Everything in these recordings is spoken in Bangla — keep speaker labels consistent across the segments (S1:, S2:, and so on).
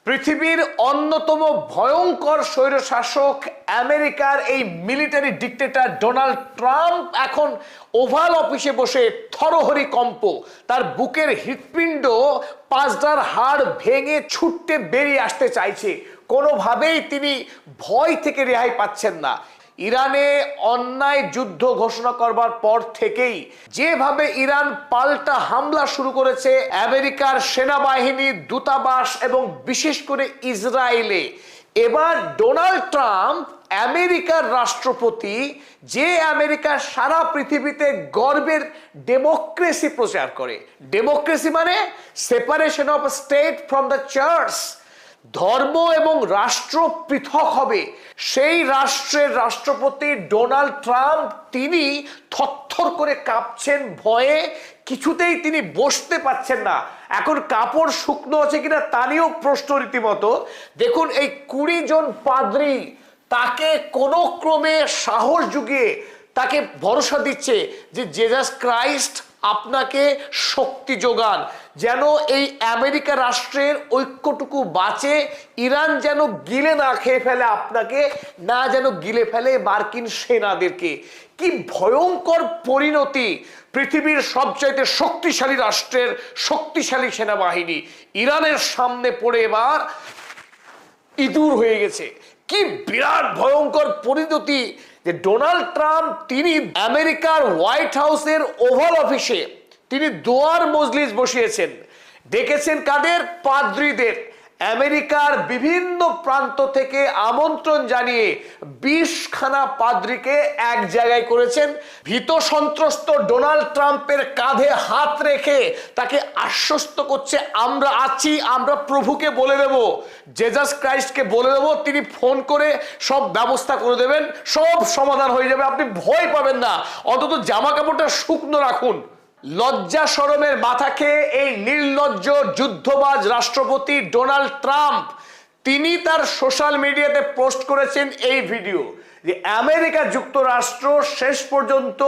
S1: পৃথিবীর অন্যতম ভয়ঙ্কর স্বৈরশাসক আমেরিকার এই মিলিটারি ডিক্টেটর ডোনাল্ড ট্রাম্প এখন ওভাল অফিসে বসে থরহরি কম্প, তার বুকের হৃৎপিণ্ড পাঁজরার হাড় ভেঙে ছুটতে বেরিয়ে আসতে চাইছে। কোনোভাবেই তিনি ভয় থেকে রেহাই পাচ্ছেন না। ইরানে অন্যায় যুদ্ধ ঘোষণা করবার পর থেকেই যেভাবে ইরান পাল্টা হামলা শুরু করেছে আমেরিকার সেনাবাহিনী, দূতাবাস এবং বিশেষ করে ইসরায়েলে, এবার ডোনাল্ড ট্রাম্প আমেরিকার রাষ্ট্রপতি, যে আমেরিকার সারা পৃথিবীতে গর্বের ডেমোক্রেসি প্রচার করে। ডেমোক্রেসি মানে separation of state from the church, ধর্ম এবং রাষ্ট্র পৃথক হবে। সেই রাষ্ট্রের রাষ্ট্রপতি ডোনাল্ড ট্রাম্প তিনি থরথর করে কাঁপছেন ভয়ে, কিছুতেই তিনি বসতে পারছেন না। এখন কাপড় শুকনো আছে কিনা তা নিয়েও প্রশ্ন রীতিমতো। দেখুন, এই 20 জন পাদ্রী তাকে কোনো ক্রমে সাহস জুগিয়ে তাকে ভরসা দিচ্ছে যে জেসাস ক্রাইস্ট আপনাকে শক্তি যোগান, যেন এই আমেরিকা রাষ্ট্রের ঐক্যটুকু বাঁচে, ইরান যেন গিলে না খেয়ে ফেলে আপনাকে, না যেন গিলে ফেলে মার্কিন সেনাদেরকে। কি ভয়ঙ্কর পরিণতি! পৃথিবীর সবচাইতে শক্তিশালী রাষ্ট্রের শক্তিশালী সেনাবাহিনী ইরানের সামনে পড়ে এবার ইঁদুর হয়ে গেছে। কি বিরাট ভয়ঙ্কর পরিণতি যে ডোনাল্ড ট্রাম্প তিনি আমেরিকার হোয়াইট হাউসের ওভাল অফিসে তিনি দোয়ার মজলিস বসিয়েছেন। ডেকেছেন কাদের? পাদ্রীদের। আমেরিকার বিভিন্ন প্রান্ত থেকে আমন্ত্রণ জানিয়ে 20খানা পাদ্রীকে এক জায়গায় করেছেন। ভীত সন্ত্রস্ত ডোনাল্ড ট্রাম্পের কাঁধে হাত রেখে তাকে আশ্বস্ত করছে, আমরা আছি, আমরা প্রভুকে বলে দেব, জেসাস ক্রাইস্টকে বলে দেব, তিনি ফোন করে সব ব্যবস্থা করে দেবেন, সব সমাধান হয়ে যাবে, আপনি ভয় পাবেন না, অন্তত জামা কাপড়টা শুকনো রাখুন। লজ্জা শরমের মাথা খেয়ে এই নির্লজ্জ যুদ্ধবাজ রাষ্ট্রপতি ডোনাল্ড ট্রাম্প তিনি তার সোশ্যাল মিডিয়াতে পোস্ট করেছেন এই ভিডিও যে আমেরিকা যুক্তরাষ্ট্র শেষ পর্যন্ত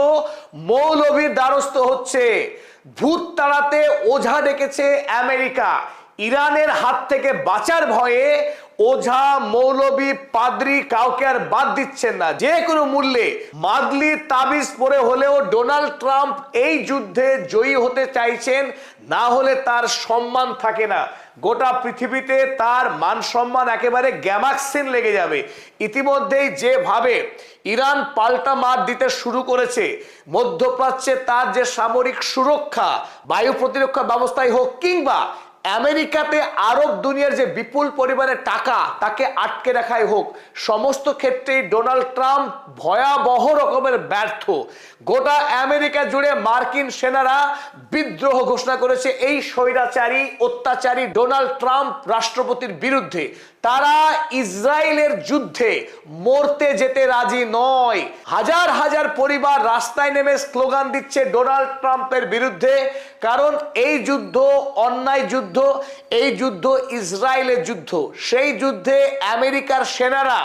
S1: মৌলভীর দ্বারস্থ হচ্ছে। ভূত তাড়াতে ওঝা ডেকেছে আমেরিকা। ইরানের হাত থেকে বাঁচার ভয়ে ওঝা, মৌলবী, পাদ্রী কাউকে আর বাদ দিচ্ছেন না। যে কোনো মূল্যে মাদলি তাবিজ পরে হলেও ডোনাল্ড ট্রাম্প এই যুদ্ধে জয়ী হতে চাইছেন, না হলে তার সম্মান থাকে না। গোটা পৃথিবীতে তার মান সম্মান একেবারে গ্যামাক্সিন লেগে যাবে। ইতিমধ্যেই যেভাবে ইরান পাল্টা মার দিতে শুরু করেছে, মধ্যপ্রাচ্যে তার যে সামরিক সুরক্ষা, বায়ু প্রতিরক্ষা ব্যবস্থাই হোক, কিংবা আমেরিকাতে আরব দুনিয়ার যে বিপুল পরিমাণের টাকা তাকে আটকে রাখাই হোক, সমস্ত ক্ষেত্রেই ডোনাল্ড ট্রাম্প ভয়াবহ রকমের ব্যর্থ। গোটা আমেরিকা জুড়ে মার্কিন সেনারা বিদ্রোহ ঘোষণা করেছে এই স্বৈরাচারী অত্যাচারী ডোনাল্ড ট্রাম্প রাষ্ট্রপতির বিরুদ্ধে। তারা ইসরায়েলের যুদ্ধে মরতে যেতে রাজি নয়। হাজার হাজার পরিবার রাস্তায় নেমে স্লোগান দিচ্ছে ডোনাল্ড ট্রাম্পের বিরুদ্ধে, কারণ এই যুদ্ধ অন্যায় যুদ্ধ, এই যুদ্ধ ইসরায়েলের যুদ্ধ। সেই যুদ্ধে আমেরিকার সেনারা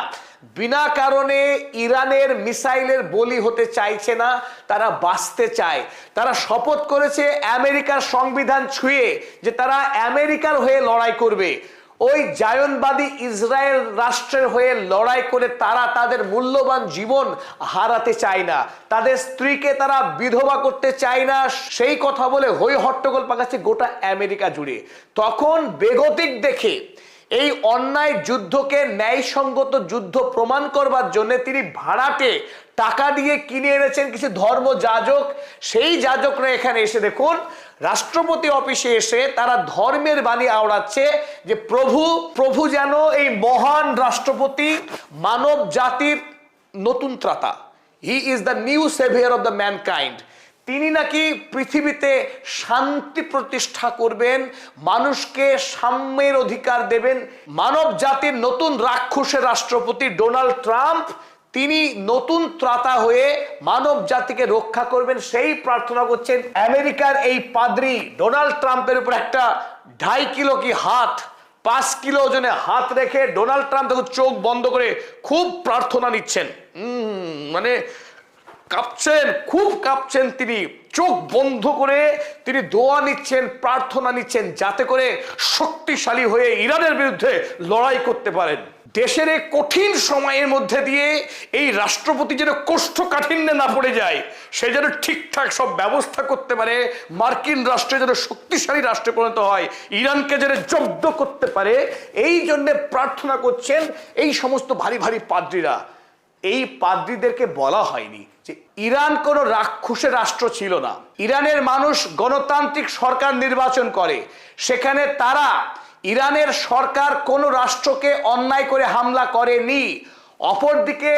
S1: বিনা কারণে ইরানের মিসাইলের বলি হতে চাইছে না, তারা বাঁচতে চায়। তারা শপথ করেছে আমেরিকার সংবিধান ছুঁয়ে যে তারা আমেরিকার হয়ে লড়াই করবে। ওই জায়নবাদী ইসরায়েল রাষ্ট্রের হয়ে লড়াই করে তারা তাদের মূল্যবান জীবন হারাতে চায় না, তাদের স্ত্রীকে তারা বিধবা করতে চায় না। সেই কথা বলে হই হট্টগোল পাকাচ্ছে গোটা আমেরিকা জুড়ে। তখন বেগতিক দেখে এই অন্যায় যুদ্ধকে ন্যায়সঙ্গত যুদ্ধ প্রমাণ করবার জন্য তিনি ভাড়াটে টাকা দিয়ে কিনে এনেছেন কিছু ধর্ম যাজক। সেই যাজকরা এখানে এসে দেখুন রাষ্ট্রপতি অফিসে এসে তারা ধর্মের বাণী আওড়াচ্ছে যে প্রভু যেন এই মহান রাষ্ট্রপতি মানব জাতির নতুন ত্রাতা, he is the new saviour of the mankind. তিনি নাকি পৃথিবীতে শান্তি প্রতিষ্ঠা করবেন, মানুষকে সাম্যের অধিকার দেবেন। মানব জাতির নতুন রাক্ষসের রাষ্ট্রপতি ডোনাল্ড ট্রাম্প তিনি নতুন ত্রাতা হয়ে মানব জাতিকে রক্ষা করবেন, সেই প্রার্থনা করছেন। আমেরিকার এই পাদ্রী ডোনাল্ড ট্রাম্পের উপর একটা 2.5 কিলো কি হাত, 5 কিলো ওজনে হাত রেখে ডোনাল্ড ট্রাম্প তখন চোখ বন্ধ করে খুব প্রার্থনা নিচ্ছেন। মানে কাঁপছেন, খুব কাঁপছেন তিনি। চোখ বন্ধ করে তিনি দোয়া নিচ্ছেন, প্রার্থনা নিচ্ছেন যাতে করে শক্তিশালী হয়ে ইরানের বিরুদ্ধে লড়াই করতে পারেন। দেশের এই কঠিন সময়ের মধ্যে দিয়ে এই রাষ্ট্রপতি যেন কোষ্ঠকাঠিন্যে না পড়ে যায়, সে যেন ঠিকঠাক সব ব্যবস্থা করতে পারে, মার্কিন রাষ্ট্রে যেন শক্তিশালী রাষ্ট্রে পরিণত হয়, ইরানকে যেন জব্দ করতে পারে, এই জন্য প্রার্থনা করছেন এই সমস্ত ভারী ভারী পাদ্রীরা। এই পাদ্রীদেরকে বলা হয়নি যে ইরান কোনো রাক্ষসের রাষ্ট্র ছিল না। ইরানের মানুষ গণতান্ত্রিক সরকার নির্বাচন করে, সেখানে তারা ইরানের সরকার কোনো রাষ্ট্রকে অন্যায় করে হামলা করেনি। অপরদিকে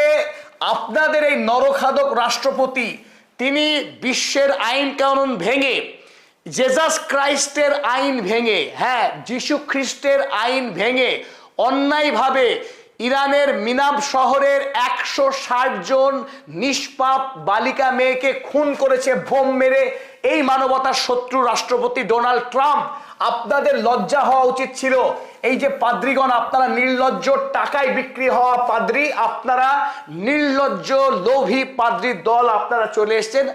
S1: আপনাদের এই নরখাদক রাষ্ট্রপতি, তিনি বিশ্বের আইন কানুন ভেঙে, জেসাস ক্রাইস্টের আইন ভেঙে, হ্যাঁ যিশু খ্রিস্টের আইন ভেঙে অন্যায়ভাবে ইরানের মিনাব শহরের 160 জন নিষ্পাপ বালিকা মেয়েকে খুন করেছে বোম মেরে এই মানবতার শত্রু রাষ্ট্রপতি ডোনাল্ড ট্রাম্প। আপনাদের লজ্জা হওয়া উচিত ছিল। এই যে পাদ্রীগণ, আপনারা নির্লজ্জ, টাকায় বিক্রি হওয়া পাদ্রী, আপনারা নির্লজ্জ লোভী পাদ্রীর দল, আপনারা চলে এসেছেন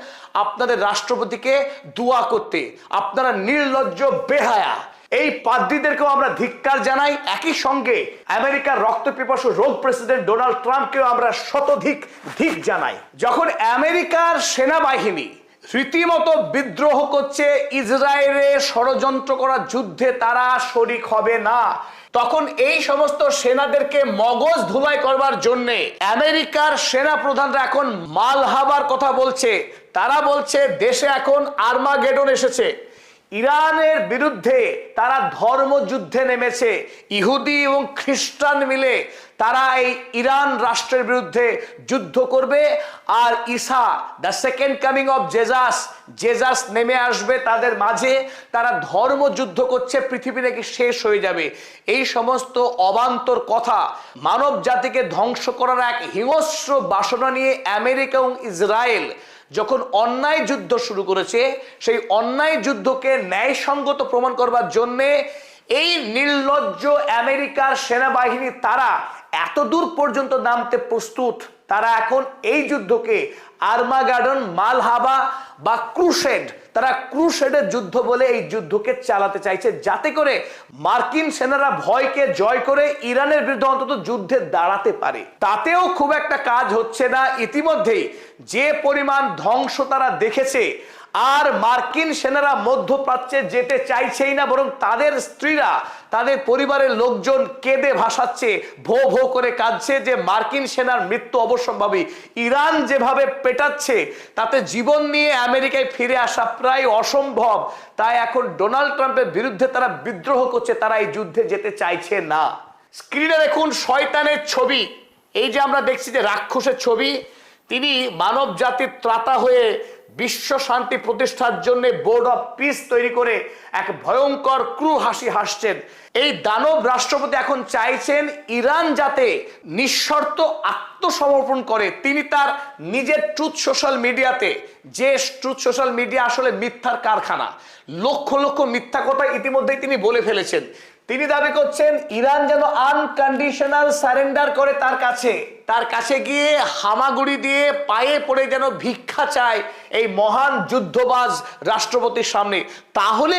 S1: আপনাদের রাষ্ট্রপতিকে দোয়া করতে। আপনারা নির্লজ্জ, বেহায়া। এই পাদ্রীদেরকেও আমরা ধিক্কার জানাই। একই সঙ্গে আমেরিকার রক্তপিপাসু রোগ প্রেসিডেন্ট ডোনাল্ড ট্রাম্পকেও আমরা শতধিক ধিক জানাই। যখন আমেরিকার সেনাবাহিনী রীতিমতো বিদ্রোহ করছে, ইসরায়েলে ষড়যন্ত্র করা যুদ্ধে তারা শরিক হবে না, তখন এই সমস্ত সেনাদেরকে মগজ ধুলাই করবার জন্যে আমেরিকার সেনা প্রধানরা এখন মালহাবার কথা বলছে। তারা বলছে দেশে এখন আর্মাগেডন এসেছে। ইরানের বিরুদ্ধে তারা ধর্মযুদ্ধে নেমেছে। ইহুদি এবং খ্রিস্টান মিলে তারা এই ইরান রাষ্ট্রের বিরুদ্ধে যুদ্ধ করবে। আর ঈসা, the second coming of Jesus নেমে আসবে তাদের মাঝে। তারা ধর্মযুদ্ধ করছে, পৃথিবী নাকি শেষ হয়ে যাবে। এই সমস্ত অবান্তর কথা, মানব জাতিকে ধ্বংস করার এক হিংস্র বাসনা নিয়ে আমেরিকা এবং ইসরায়েল যখন অন্যায় যুদ্ধ শুরু করেছে, সেই অন্যায় যুদ্ধকে ন্যায়সঙ্গত প্রমাণ করবার জন্যে এই নির্লজ্জ আমেরিকার সেনাবাহিনী তারা এত দূর পর্যন্ত নামতে প্রস্তুত। তারা এখন এই যুদ্ধকে আর্মাগেডন, মালহাবা বা ক্রুসেড, তারা ক্রুসেডের যুদ্ধ বলে এই যুদ্ধকে চালাতে চাইছে, যাতে করে মার্কিন সেনারা ভয়কে জয় করে ইরানের বিরুদ্ধে অন্তত যুদ্ধে দাঁড়াতে পারে। তাতেও খুব একটা কাজ হচ্ছে না। ইতিমধ্যেই যে পরিমাণ ধ্বংস তারা দেখেছে, আর মার্কিন সেনারা মধ্যপ্রাচ্যে যেতে চাইছেই না, বরং তাদের স্ত্রীরা, তাদের পরিবারের লোকজন কেঁদে ভাসাচ্ছে, ভো ভো করে কাঁদছে যে মার্কিন সেনার মৃত্যু অবশ্যম্ভাবী। ইরান যেভাবে পেটাচ্ছে, তাতে জীবন নিয়ে আমেরিকায় ফিরে আসা প্রায় অসম্ভব। তাই এখন ডোনাল্ড ট্রাম্পের বিরুদ্ধে তারা বিদ্রোহ করছে, তারা এই যুদ্ধে যেতে চাইছে না। স্ক্রিনে দেখুন শয়তানের ছবি। এই যে আমরা দেখছি যে রাক্ষসের ছবি, তিনি মানব জাতির ত্রাতা হয়ে বিশ্ব শান্তি প্রতিষ্ঠার জন্য বোর্ড অফ পিস তৈরি করে এক ভয়ঙ্কর ক্রু হাসি হাসছেন। এই দানব রাষ্ট্রপতি এখন চাইছেন ইরান যাতে নিঃশর্ত আত্মসমর্পণ করে। তিনি তার নিজের ট্রুথ সোশ্যাল মিডিয়াতে, যে ট্রুথ সোশ্যাল মিডিয়া আসলে মিথ্যার কারখানা, লক্ষ লক্ষ মিথ্যা কথা ইতিমধ্যেই তিনি বলে ফেলেছেন। তিনি দাবি করছেন ইরান যেন আনকন্ডিশনাল সারেন্ডার করে তার কাছে গিয়ে হামাগুড়ি দিয়ে পায়ে পড়ে যেন ভিক্ষা চায় এই মহান যুদ্ধবাজ রাষ্ট্রপতির সামনে। তাহলে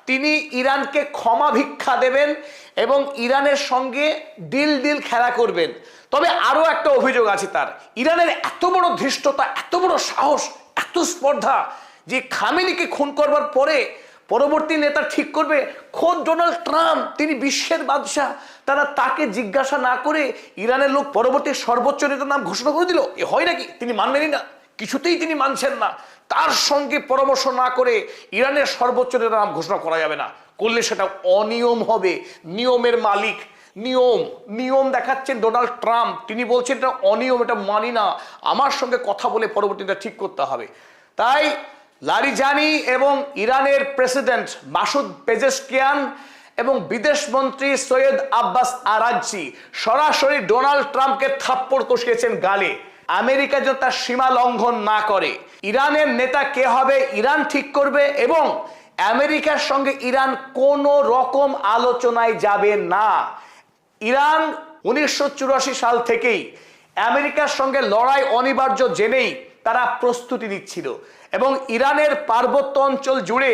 S1: তিনি ইরানকে ক্ষমা ভিক্ষা দেবেন এবং ইরানের সঙ্গে ডিল খেলা করবেন। তবে আরো একটা অভিযোগ আছে তার। ইরানের এত বড় ধৃষ্টতা, এত বড় সাহস, এত স্পর্ধা যে খামেনিকে খুন করবার পরে পরবর্তী নেতা ঠিক করবে খোদ ডোনাল্ড ট্রাম্প, তিনি বিশ্বের বাদশাহ। তারা তাকে জিজ্ঞাসা না করে ইরানের লোক পরবর্তী সর্বোচ্চ নেতার নাম ঘোষণা করে দিল। এ হয় নাকি? তিনি মানবেনই না, কিছুতেই তিনি মানছেন না। তার সঙ্গে পরামর্শ না করে ইরানের সর্বোচ্চ নেতার নাম ঘোষণা করা যাবে না, করলে সেটা অনিয়ম হবে। নিয়মের মালিক, নিয়ম দেখাচ্ছেন ডোনাল্ড ট্রাম্প। তিনি বলছেন এটা অনিয়ম, এটা মানি না, আমার সঙ্গে কথা বলে পরবর্তীটা ঠিক করতে হবে। তাই লারিজানি এবং ইরানের প্রেসিডেন্ট মাসুদ পেজেশকিয়ান এবং বিদেশ মন্ত্রী সৈয়দ আব্বাস আরাগচি সরাসরি ডোনাল্ড ট্রাম্পকে থাপ্পড় কষিয়েছেন গালে। আমেরিকা যেন তার সীমা লঙ্ঘন না করে। ইরানের নেতা কে হবে ইরান ঠিক করবে, এবং আমেরিকার সঙ্গে ইরান কোনো রকম আলোচনায় যাবে না। ইরান 1984 সাল থেকেই আমেরিকার সঙ্গে লড়াই অনিবার্য জেনেই তারা প্রস্তুতি নিচ্ছিল এবং ইরানের পার্বত্য অঞ্চল জুড়ে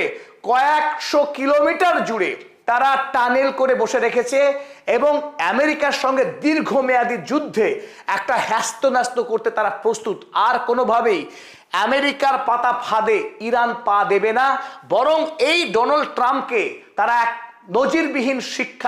S1: কয়েকশো কিলোমিটার জুড়ে তারা টানেল করে বসে রেখেছে এবং আমেরিকার সঙ্গে দীর্ঘমেয়াদী যুদ্ধে একটা হ্যাস্তন্যাস্ত করতে তারা প্রস্তুত। আর কোনোভাবেই আমেরিকার পাতা ফাঁদে ইরান পা দেবে না, বরং এই ডোনাল্ড ট্রাম্পকে তারা এক নজিরবিহীন শিক্ষা